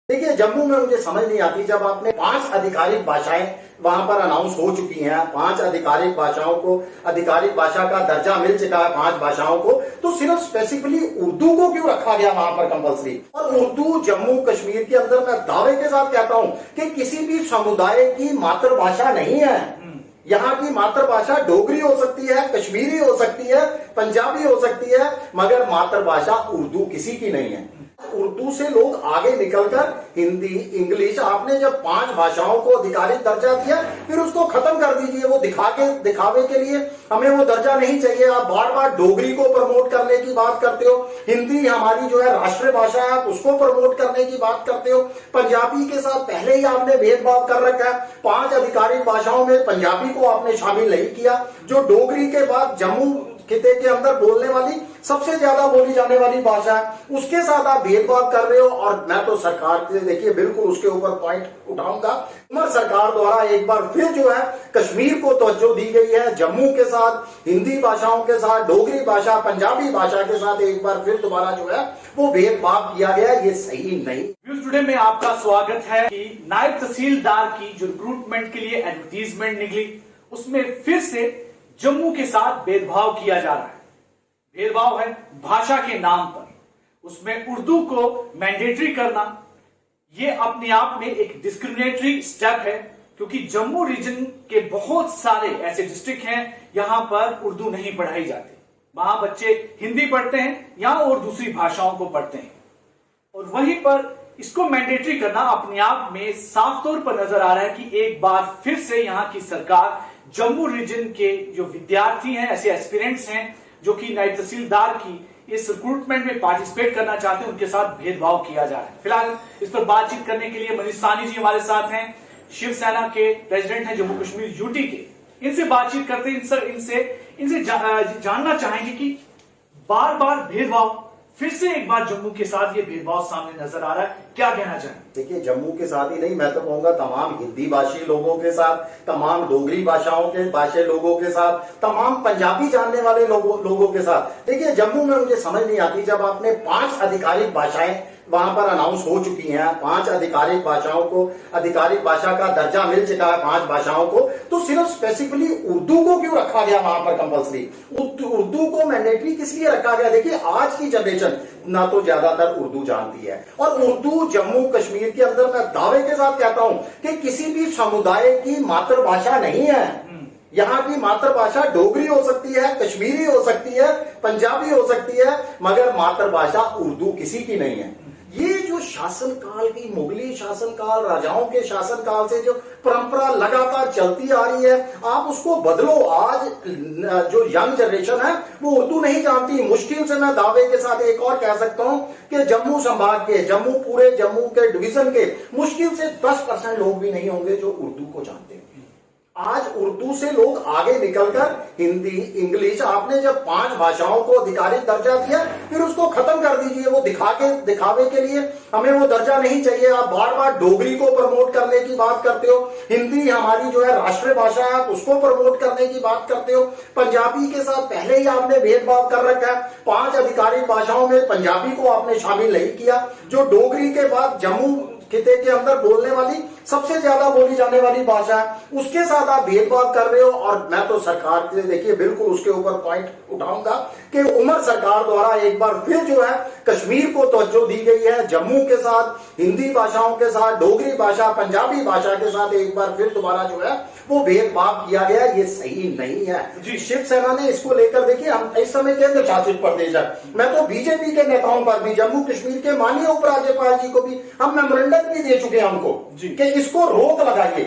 देखिए, जम्मू में मुझे समझ नहीं आती, जब आपने 5 आधिकारिक भाषाएं वहां पर अनाउंस हो चुकी हैं, 5 आधिकारिक भाषाओं को आधिकारिक भाषा का दर्जा मिल चुका है 5 भाषाओं को, तो सिर्फ स्पेसिफिकली उर्दू को क्यों रखा गया वहां पर कंपलसरी? और उर्दू जम्मू कश्मीर के अंदर मैं दावे के साथ कहता हूं कि किसी भी समुदाय की मातृभाषा नहीं है। यहाँ की मातृभाषा डोगरी हो सकती है, कश्मीरी हो सकती है, पंजाबी हो सकती है, मगर मातृभाषा उर्दू किसी की नहीं है। उर्दू से लोग आगे निकलकर हिंदी, इंग्लिश, आपने जब 5 भाषाओं को आधिकारिक दर्जा दिया, फिर उसको खत्म कर दीजिए। वो दिखावे के लिए हमें वो दर्जा नहीं चाहिए। आप बार बार डोगरी को प्रमोट करने की बात करते हो, हिंदी हमारी जो है राष्ट्रीय भाषा है, उसको प्रमोट करने की बात करते हो। पंजाबी के साथ पहले ही आपने भेदभाव कर रखा है। 5 आधिकारिक भाषाओं में पंजाबी को आपने शामिल नहीं किया, जो डोगरी के बाद जम्मू खिते के अंदर बोलने वाली सबसे ज्यादा बोली जाने वाली भाषा है, उसके साथ आप भेदभाव कर रहे हो। और मैं तो सरकार के, देखिए, बिल्कुल उसके ऊपर पॉइंट उठाऊंगा। उमर सरकार द्वारा एक बार फिर जो है कश्मीर को तवज्जो दी गई है, जम्मू के साथ, हिंदी भाषाओं के साथ, डोगरी भाषा, पंजाबी भाषा के साथ एक बार फिर दोबारा जो है वो भेदभाव किया गया। ये सही नहीं। न्यूज़ टुडे में आपका स्वागत है कि नायब तहसीलदार की जो रिक्रूटमेंट के लिए एडवर्टीजमेंट निकली, उसमें फिर से जम्मू के साथ भेदभाव किया जा रहा है। भेदभाव है भाषा के नाम पर, उसमें उर्दू को मैंडेटरी करना, यह अपने आप में एक डिस्क्रिमिनेटरी स्टेप है, क्योंकि जम्मू रीजन के बहुत सारे ऐसे डिस्ट्रिक्ट हैं यहां पर उर्दू नहीं पढ़ाई जाती। वहां बच्चे हिंदी पढ़ते हैं या और दूसरी भाषाओं को पढ़ते हैं, और वहीं पर इसको मैंडेटरी करना अपने आप में साफ तौर पर नजर आ रहा है कि एक बार फिर से यहां की सरकार जम्मू रीजन के जो विद्यार्थी हैं, ऐसे एस्पिरेंट्स हैं जो कि नायब तहसीलदार की इस रिक्रूटमेंट में पार्टिसिपेट करना चाहते हैं, उनके साथ भेदभाव किया जा रहा है। फिलहाल इस पर बातचीत करने के लिए मनीष साहनी जी हमारे साथ हैं, शिवसेना के प्रेसिडेंट हैं जम्मू कश्मीर यूटी के। इनसे बातचीत करते हैं, इनसे जानना चाहेंगे कि बार बार भेदभाव, फिर से एक बार जम्मू के साथ ये भेदभाव सामने नजर आ रहा है, क्या कहना चाहेंगे? देखिए, जम्मू के साथ ही नहीं, मैं तो कहूंगा तमाम हिंदी भाषी लोगों के साथ, तमाम डोगरी भाषाओं के भाषी लोगों के साथ, तमाम पंजाबी जानने वाले लोगों के साथ। देखिए, जम्मू में मुझे समझ नहीं आती, जब आपने 5 आधिकारिक भाषाएं वहां पर अनाउंस हो चुकी हैं, 5 आधिकारिक भाषाओं को आधिकारिक भाषा का दर्जा मिल चुका है 5 भाषाओं को, तो सिर्फ स्पेसिफिकली उर्दू को क्यों रखा गया वहां पर कंपलसरी? उर्दू को मैंडेटरी किस लिए रखा गया? देखिए, आज की जनरेशन ना तो ज्यादातर उर्दू जानती है, और उर्दू जम्मू कश्मीर के अंदर मैं दावे के साथ कहता हूं कि किसी भी समुदाय की मातृभाषा नहीं है। यहाँ की मातृभाषा डोगरी हो सकती है, कश्मीरी हो सकती है, पंजाबी हो सकती है, मगर मातृभाषा उर्दू किसी की नहीं है। ये जो शासनकाल की, मुगली शासनकाल, राजाओं के शासनकाल से जो परंपरा लगातार चलती आ रही है, आप उसको बदलो। आज जो यंग जनरेशन है वो उर्दू नहीं जानती। मुश्किल से मैं दावे के साथ एक और कह सकता हूं कि जम्मू संभाग के, पूरे जम्मू के डिवीजन के मुश्किल से 10% लोग भी नहीं होंगे जो उर्दू को जानते हैं। आज उर्दू से लोग आगे निकलकर हिंदी, इंग्लिश, आपने जब 5 भाषाओं को आधिकारिक दर्जा दिया, फिर उसको खत्म कर दीजिए। वो दिखावे के लिए हमें वो दर्जा नहीं चाहिए। आप बार बार डोगरी को प्रमोट करने की बात करते हो, हिंदी हमारी जो है राष्ट्रीय भाषा है, उसको प्रमोट करने की बात करते हो। पंजाबी के साथ पहले ही आपने भेदभाव कर रखा है। 5 आधिकारिक भाषाओं में पंजाबी को आपने शामिल नहीं किया, जो डोगरी के बाद जम्मू खिते के अंदर बोलने वाली सबसे ज्यादा बोली जाने वाली भाषा है, उसके साथ आप भेदभाव कर रहे हो। और मैं तो सरकार के, देखिए, बिल्कुल उसके ऊपर पॉइंट उठाऊंगा कि उमर सरकार द्वारा एक बार फिर जो है कश्मीर को तवज्जो दी गई है, जम्मू के साथ, हिंदी भाषाओं के साथ, डोगरी भाषा, पंजाबी भाषा के साथ एक बार फिर दोबारा जो है वो भेदभाव किया गया। ये सही नहीं है जी। शिवसेना ने इसको लेकर, देखिए, हम इस समय केंद्र शासित प्रदेश है, मैं तो बीजेपी के नेताओं पर भी, जम्मू कश्मीर के माननीय उपराज्यपाल जी को भी हम मेमोरेंडम भी दे चुके हैं उनको कि इसको रोक लगाइए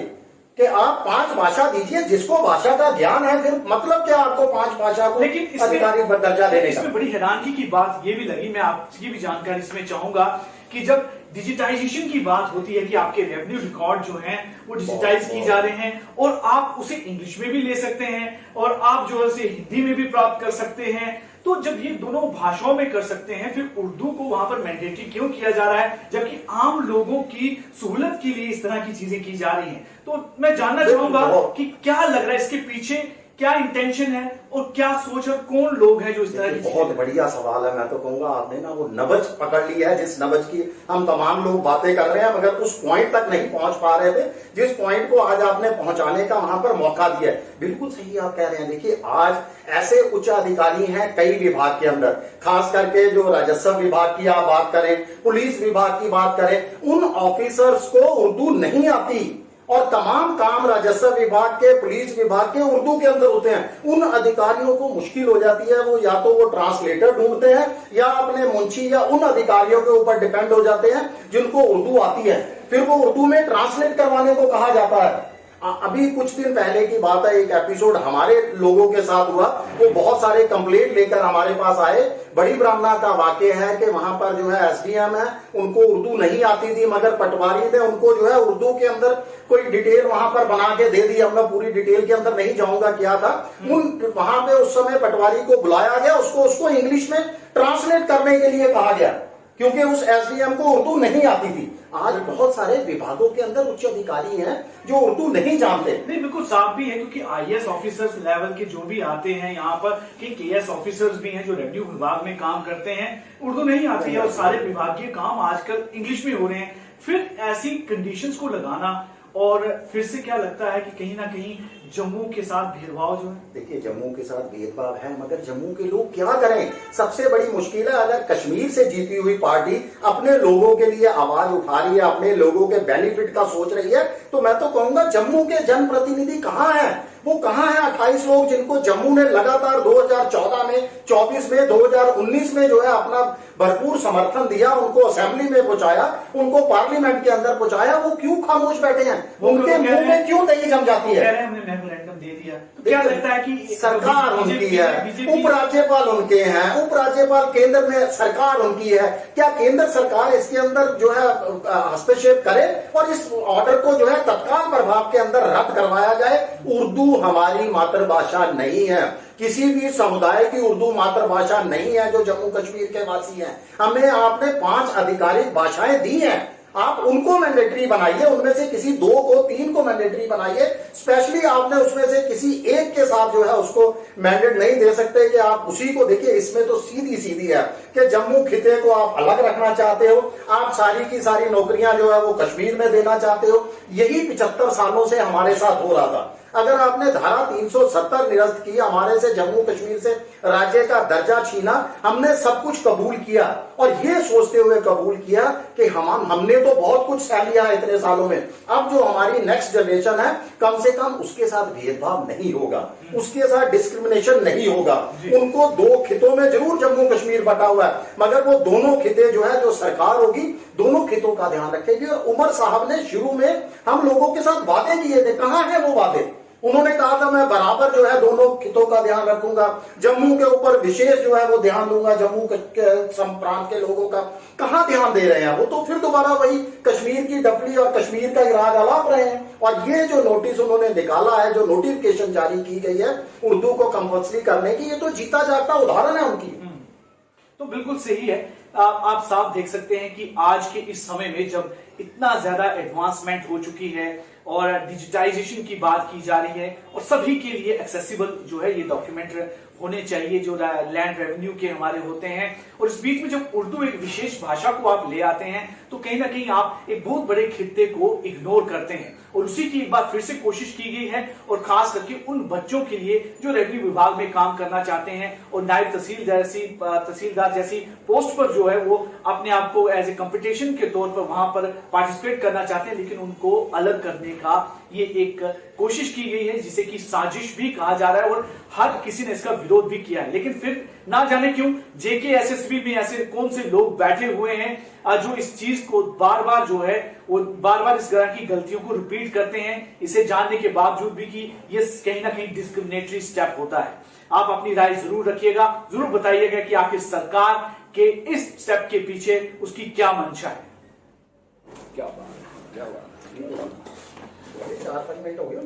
कि आप 5 भाषा दीजिए। जिसको भाषा का ज्ञान है, फिर मतलब क्या आपको 5 भाषा को आधिकारिक दर्जा देने का? इसमें बड़ी हैरानगी की बात ये भी लगी, मैं आपकी भी जानकारी इसमें चाहूंगा कि जब डिजिटाइजेशन की बात होती है कि आपके रेवेन्यू रिकॉर्ड जो हैं वो डिजिटाइज की जा रहे हैं, और आप उसे इंग्लिश में भी ले सकते हैं और आप जो है उसे हिंदी में भी प्राप्त कर सकते हैं, तो जब ये दोनों भाषाओं में कर सकते हैं, फिर उर्दू को वहां पर मैंडेटरी क्यों किया जा रहा है, जबकि आम लोगों की सहूलत के लिए इस तरह की चीजें की जा रही हैं? तो मैं जानना चाहूंगा कि क्या लग रहा है इसके पीछे, क्या इंटेंशन है और क्या सोच और कौन लोग हैं जो इस तरह की बहुत बढ़िया सवाल है। मैं तो कहूंगा आपने ना वो नब्ज पकड़ ली है, जिस नब्ज की हम तमाम लोग बातें कर रहे हैं मगर उस पॉइंट तक नहीं पहुंच पा रहे थे जिस पॉइंट को आज आपने पहुंचाने का वहां पर मौका दिया है। बिल्कुल सही आप कह रहे हैं। देखिए आज ऐसे उच्च अधिकारी हैं कई विभाग के अंदर, खास करके जो राजस्व विभाग की आप बात करें, पुलिस विभाग की बात करें, उन ऑफिसर्स को उर्दू नहीं आती और तमाम काम राजस्व विभाग के, पुलिस विभाग के उर्दू के अंदर होते हैं। उन अधिकारियों को मुश्किल हो जाती है, वो या तो वो ट्रांसलेटर ढूंढते हैं या अपने मुंशी या उन अधिकारियों के ऊपर डिपेंड हो जाते हैं जिनको उर्दू आती है, फिर वो उर्दू में ट्रांसलेट करवाने को कहा जाता है। अभी कुछ दिन पहले की बात है, एक एपिसोड हमारे लोगों के साथ हुआ, वो बहुत सारे कंप्लेंट लेकर हमारे पास आए। बड़ी ब्राह्मणा का वाकया है कि वहां पर जो है एसडीएम है, उनको उर्दू नहीं आती थी मगर पटवारी ने उनको जो है उर्दू के अंदर कोई डिटेल वहां पर बना के दे दी। अब मैं पूरी डिटेल के अंदर नहीं जाऊंगा क्या था। उन वहां पे उस समय पटवारी को बुलाया गया, उसको इंग्लिश में ट्रांसलेट करने के लिए कहा गया क्योंकि उस एसडीएम को उर्दू नहीं आती थी। आज बहुत सारे विभागों के अंदर उच्च अधिकारी हैं जो उर्दू नहीं जानते। नहीं, बिल्कुल साफ भी है क्योंकि आईएएस ऑफिसर्स लेवल के जो भी आते हैं यहाँ पर, कि केएस ऑफिसर्स भी हैं जो रेवेन्यू विभाग में काम करते हैं, उर्दू नहीं आती है और सारे विभागीय काम आजकल इंग्लिश में हो रहे हैं। फिर ऐसी कंडीशंस को लगाना और फिर से क्या लगता है कि कहीं ना कहीं जम्मू के साथ भेदभाव जो है। देखिए जम्मू के साथ भेदभाव है मगर जम्मू के लोग क्या करें। सबसे बड़ी मुश्किल है, अगर कश्मीर से जीती हुई पार्टी अपने लोगों के लिए आवाज उठा रही है, अपने लोगों के बेनिफिट का सोच रही है, तो मैं तो कहूंगा जम्मू के जनप्रतिनिधि कहाँ हैं? वो कहाँ हैं 28 लोग जिनको जम्मू ने लगातार 2014 में, 24 में, 2019 में जो है अपना भरपूर समर्थन दिया, उनको असेंबली में पहुंचाया, उनको पार्लियामेंट के अंदर पहुंचाया, वो क्यों खामोश बैठे हैं? उनके मुंह में क्यों नहीं जम जाती है? मेमोरेंडम दे दिया तो क्या लगता है कि सरकार उनकी है, उपराज्यपाल उनके हैं, उपराज्यपाल केंद्र में सरकार उनकी है। क्या केंद्र सरकार इसके अंदर जो है हस्तक्षेप करे और इस ऑर्डर को जो है तत्काल प्रभाव के अंदर रद्द करवाया जाए? उर्दू हमारी मातृभाषा नहीं है, किसी भी समुदाय की उर्दू मातृभाषा नहीं है जो जम्मू कश्मीर के वासी हैं। हमें आपने 5 आधिकारिक भाषाएं दी हैं, आप उनको मैंडेटरी बनाइए, उनमें से किसी 2 को 3 को मैंडेटरी बनाइए। स्पेशली आपने उसमें से किसी एक के साथ जो है उसको मैंडेट नहीं दे सकते कि आप उसी को देखिए। इसमें तो सीधी सीधी है कि जम्मू खिते को आप अलग रखना चाहते हो, आप सारी की सारी नौकरियां जो है वो कश्मीर में देना चाहते हो। यही 75 सालों से हमारे साथ हो रहा था। अगर आपने धारा 370 निरस्त की, हमारे से जम्मू कश्मीर से राज्य का दर्जा छीना, हमने सब कुछ कबूल किया और ये सोचते हुए कबूल किया कि हमने तो बहुत कुछ सह लिया है इतने सालों में, अब जो हमारी नेक्स्ट जनरेशन है कम से कम उसके साथ भेदभाव नहीं होगा, उसके साथ डिस्क्रिमिनेशन नहीं होगा। उनको 2 खितों में जरूर जम्मू कश्मीर बटा हुआ है मगर वो दोनों खिते जो है जो सरकार होगी दोनों खितों का ध्यान रखेगी। और उमर साहब ने शुरू में हम लोगों के साथ वादे किए थे, कहां है वो वादे? उन्होंने कहा था मैं बराबर जो है दोनों खितों का ध्यान रखूंगा, जम्मू के ऊपर विशेष जो है वो ध्यान दूंगा, जम्मू के प्रांत के लोगों का। कहां ध्यान दे रहे हैं वो? तो फिर दोबारा वही कश्मीर की डफली और कश्मीर का इराद अलाप रहे हैं। और ये जो नोटिस उन्होंने निकाला है, जो नोटिफिकेशन जारी की गई है उर्दू को कंपल्सरी करने की, ये तो जीता जागता उदाहरण है उनकी। तो बिल्कुल सही है। आप साफ देख सकते हैं कि आज के इस समय में जब इतना ज्यादा एडवांसमेंट हो चुकी है और डिजिटाइजेशन की बात की जा रही है और सभी के लिए एक्सेसिबल जो है ये डॉक्यूमेंट होने चाहिए जो लैंड रेवेन्यू के हमारे होते हैं, और इस बीच में जब उर्दू एक विशेष भाषा को आप ले आते हैं तो कहीं ना कहीं आप एक बहुत बड़े खित्ते को इग्नोर करते हैं। और उसी की एक बार फिर से कोशिश की गई है और खास करके उन बच्चों के लिए जो रेवेन्यू विभाग में काम करना चाहते हैं और नायब तहसीलदार जैसी पोस्ट पर जो है वो अपने आप को एज ए कंपटीशन के तौर पर वहां पर पार्टिसिपेट करना चाहते हैं, लेकिन उनको अलग करने का ये एक कोशिश की गई है जिसे कि साजिश भी कहा जा रहा है और हर किसी ने इसका विरोध भी किया है। लेकिन फिर ना जाने क्यों जेकेएसएसबी में ऐसे कौन से लोग बैठे हुए हैं जो इस चीज को बार बार जो है वो बार बार इस तरह की गलतियों को रिपीट करते हैं, इसे जानने के बावजूद भी कि ये कहीं ना कहीं डिस्क्रिमिनेटरी स्टेप होता है। आप अपनी राय जरूर रखिएगा, जरूर बताइएगा कि आखिर सरकार के इस स्टेप के पीछे उसकी क्या मंशा है। क्या बात, 4-5 मिनट हो गए।